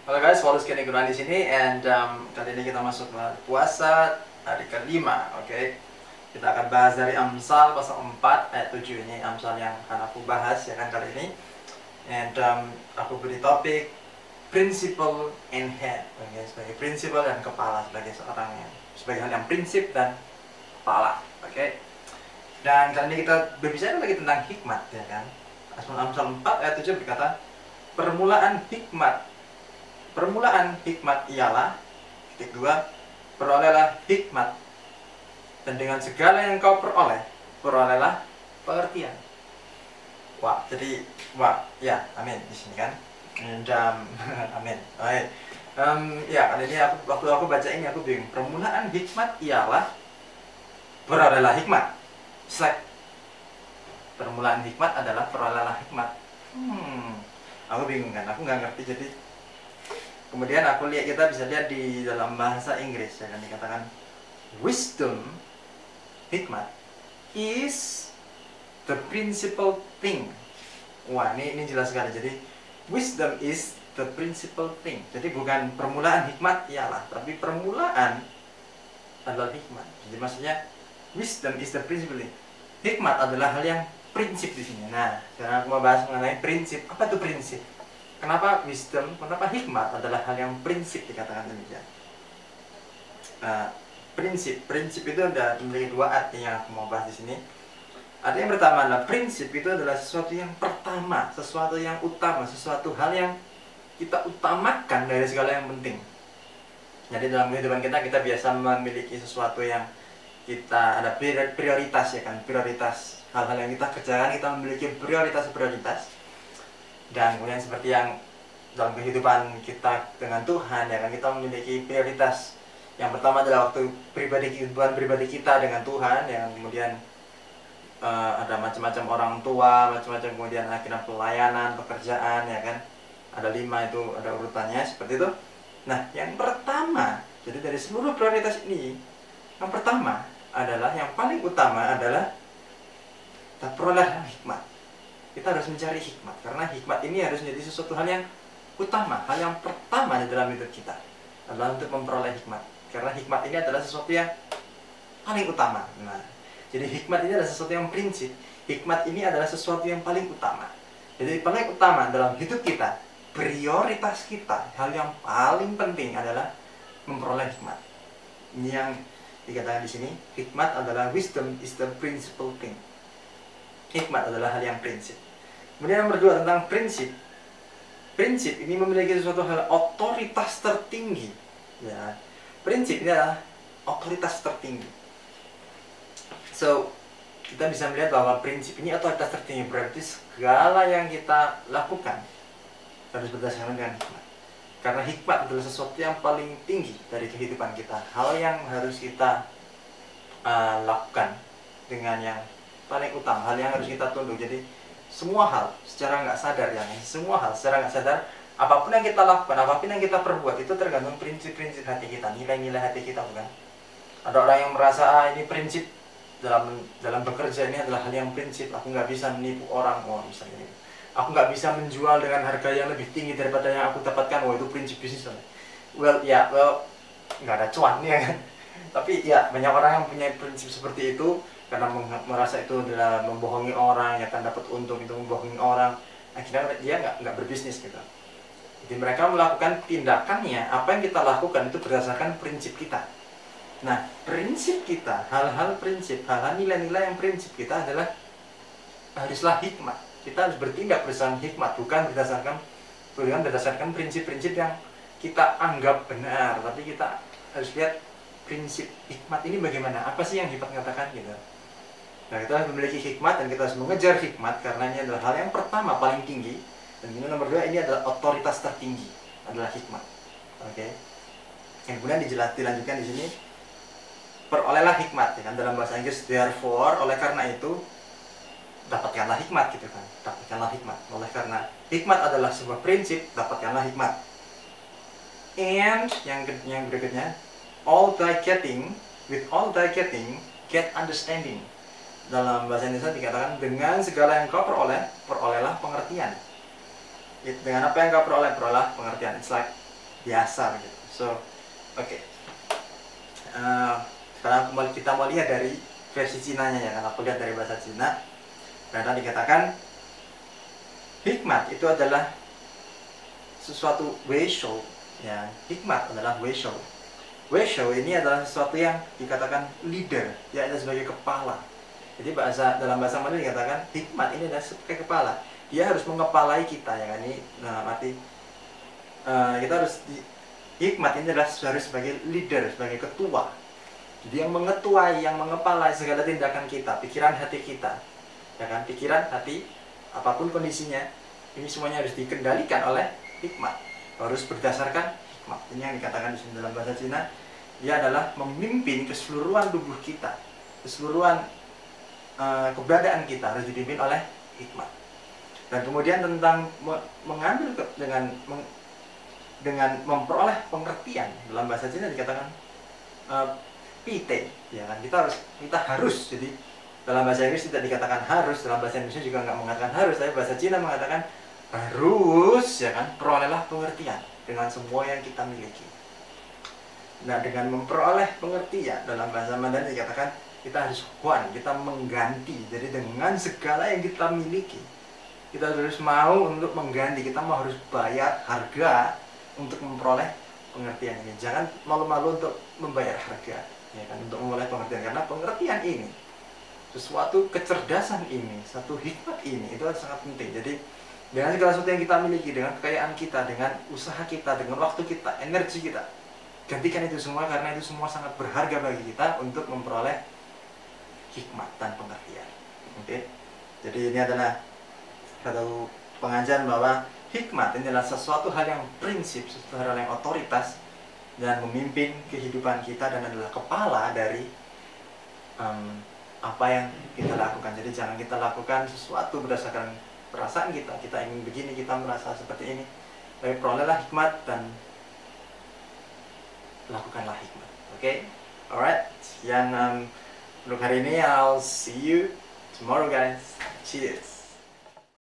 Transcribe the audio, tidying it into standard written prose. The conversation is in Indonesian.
Halo guys, Wallace Kenny Gunawan di sini, and kali ini kita masuk ke puasa hari kelima, oke? Kita akan bahas dari Amsal pasal 4 ayat 7 ini, Amsal yang akan aku bahas ya kan kali ini. And aku beri topik principle and head, okay? Sebagai prinsipal dan kepala, sebagai hal yang prinsip dan kepala, oke? Dan kali ini kita berbicara lagi tentang hikmat, ya kan? Amsal 4 ayat 7 berkata, Permulaan hikmat ialah, titik 2, perolehlah hikmat, dan dengan segala yang kau perolehlah pengertian. Ya, amin di sini kan. And, amin. Baik. Ya, kali ini waktu aku baca ini aku bingung. Permulaan hikmat ialah perolehlah hikmat. Permulaan hikmat adalah perolehlah hikmat. Aku bingung kan, aku nggak ngerti. Jadi kemudian kita bisa lihat di dalam bahasa Inggris ya kan, dikatakan wisdom, hikmat, is the principal thing. Wah, ini jelas sekali. Jadi wisdom is the principal thing. Jadi bukan permulaan hikmat ialah, tapi permulaan adalah hikmat. Jadi maksudnya wisdom is the principal thing. Hikmat adalah hal yang prinsip di sini. Nah, sekarang aku mau bahas mengenai prinsip. Apa itu prinsip? Kenapa wisdom, kenapa hikmat adalah hal yang prinsip dikatakan demikian? Prinsip itu ada memiliki dua arti yang aku mau bahas di sini. Arti yang pertama adalah prinsip itu adalah sesuatu yang pertama, sesuatu yang utama, sesuatu hal yang kita utamakan dari segala yang penting. Jadi dalam kehidupan kita biasa memiliki sesuatu yang kita ada prioritas ya kan, prioritas hal-hal yang kita kerjakan, kita memiliki prioritas. Dan kemudian seperti yang dalam kehidupan kita dengan Tuhan ya kan, kita memiliki prioritas. Yang pertama adalah waktu kehidupan pribadi kita dengan Tuhan, yang kemudian ada macam-macam orang tua, macam-macam kemudian akhirnya pelayanan, pekerjaan ya kan. Ada 5 itu, ada urutannya seperti itu. Nah, yang pertama, jadi dari seluruh prioritas ini, yang pertama adalah, yang paling utama adalah kita peroleh hikmat. Kita harus mencari hikmat, karena hikmat ini harus menjadi sesuatu hal yang utama, hal yang pertama di dalam hidup kita adalah untuk memperoleh hikmat, karena hikmat ini adalah sesuatu yang paling utama. Nah, jadi hikmat ini adalah sesuatu yang prinsip, hikmat ini adalah sesuatu yang paling utama. Jadi paling utama dalam hidup kita, prioritas kita, hal yang paling penting adalah memperoleh hikmat. Ini yang dikatakan di sini, hikmat adalah wisdom is the principal thing. Hikmat adalah hal yang prinsip. Kemudian nomor 2 tentang prinsip. Prinsip ini memiliki sesuatu hal otoritas tertinggi. Ya, prinsip ini adalah otoritas tertinggi. So, kita bisa melihat bahwa prinsip ini otoritas tertinggi, berarti segala yang kita lakukan harus berdasarkan dengan hikmat. Karena hikmat adalah sesuatu yang paling tinggi dari kehidupan kita. Hal yang harus kita lakukan dengan yang paling utama, hal yang harus kita tunduk. Jadi semua hal secara nggak sadar apapun yang kita lakukan, apapun yang kita perbuat, itu tergantung prinsip-prinsip hati kita, nilai-nilai hati kita, bukan? Ada orang yang merasa ini prinsip dalam bekerja, ini adalah hal yang prinsip. Aku nggak bisa menipu orang, misalnya aku nggak bisa menjual dengan harga yang lebih tinggi daripada yang aku dapatkan, itu prinsip bisnis. Nggak ada cuan ya kan. Tapi ya, banyak orang yang punya prinsip seperti itu karena merasa itu adalah membohongi orang, ya kan, dapat untung itu membohongi orang, akhirnya dia nggak berbisnis gitu. Jadi mereka melakukan tindakannya, apa yang kita lakukan itu berdasarkan prinsip kita. Nah, prinsip kita, hal-hal nilai-nilai yang prinsip kita adalah haruslah hikmat. Kita harus bertindak berdasarkan hikmat, bukan berdasarkan prinsip-prinsip yang kita anggap benar, tapi kita harus lihat prinsip hikmat ini bagaimana, apa sih yang hikmat katakan gitu. Nah, kita harus memiliki hikmat dan kita harus mengejar hikmat, karena ini adalah hal yang pertama paling tinggi, dan ini nomor 2, ini adalah otoritas tertinggi, adalah hikmat. Oke. Yang kemudian dilanjutkan di sini, perolehlah hikmat, ya kan, dalam bahasa Inggris therefore, oleh karena itu dapatkanlah hikmat gitu kan. Dapatkanlah hikmat. Oleh karena hikmat adalah sebuah prinsip, dapatkanlah hikmat. And yang berikutnya, with all thy getting, get understanding. Dalam bahasa Indonesia dikatakan dengan segala yang kau perolehlah pengertian. Dengan apa yang kau perolehlah pengertian. It's like biasa gitu. So, oke. Sekarang kita mau lihat dari versi Cinanya ya. Kalau aku lihat dari bahasa Cina, karena dikatakan hikmat itu adalah sesuatu weishou ya. Hikmat adalah weishou. Weishou ini adalah sesuatu yang dikatakan leader, yaitu sebagai kepala. Jadi dalam bahasa Mandarin dikatakan hikmat ini adalah sebagai kepala. Dia harus mengepalai kita ya kan, ini arti kita harus hikmat ini adalah harus sebagai leader, sebagai ketua. Jadi yang mengetuai, yang mengepalai segala tindakan kita, pikiran hati kita. Ya kan, pikiran, hati, apapun kondisinya, ini semuanya harus dikendalikan oleh hikmat. Harus berdasarkan hikmat. Ini yang dikatakan di sini dalam bahasa Cina, dia adalah memimpin keseluruhan tubuh kita, keseluruhan keberadaan kita harus dipimpin oleh hikmat. Dan kemudian tentang mengambil dengan memperoleh pengertian, dalam bahasa Cina dikatakan pite, ya kan, kita harus. Jadi dalam bahasa Inggris tidak dikatakan harus, dalam bahasa Indonesia juga nggak mengatakan harus, tapi bahasa Cina mengatakan harus, ya kan, perolehlah pengertian dengan semua yang kita miliki. Nah, dengan memperoleh pengertian dalam bahasa Mandarin dikatakan kita harus huan, kita mengganti. Jadi dengan segala yang kita miliki, kita harus mau untuk mengganti, kita mau harus bayar harga untuk memperoleh pengertian ini. Jangan malu-malu untuk membayar harga, ya kan, untuk memperoleh pengertian, karena pengertian ini, sesuatu kecerdasan ini, satu hikmat ini, itu sangat penting. Jadi dengan segala sesuatu yang kita miliki, dengan kekayaan kita, dengan usaha kita, dengan waktu kita, energi kita, gantikan itu semua, karena itu semua sangat berharga bagi kita untuk memperoleh hikmat dan pengertian. Oke. Jadi ini adalah satu pengajaran bahwa hikmat ini adalah sesuatu hal yang prinsip, sesuatu hal yang otoritas dan memimpin kehidupan kita, dan adalah kepala dari apa yang kita lakukan. Jadi jangan kita lakukan sesuatu berdasarkan perasaan kita ingin begini, kita merasa seperti ini, tapi perolehlah hikmat dan lakukanlah hikmat. Oke, alright. Sekian untuk hari ini. I'll see you tomorrow, guys. Cheers.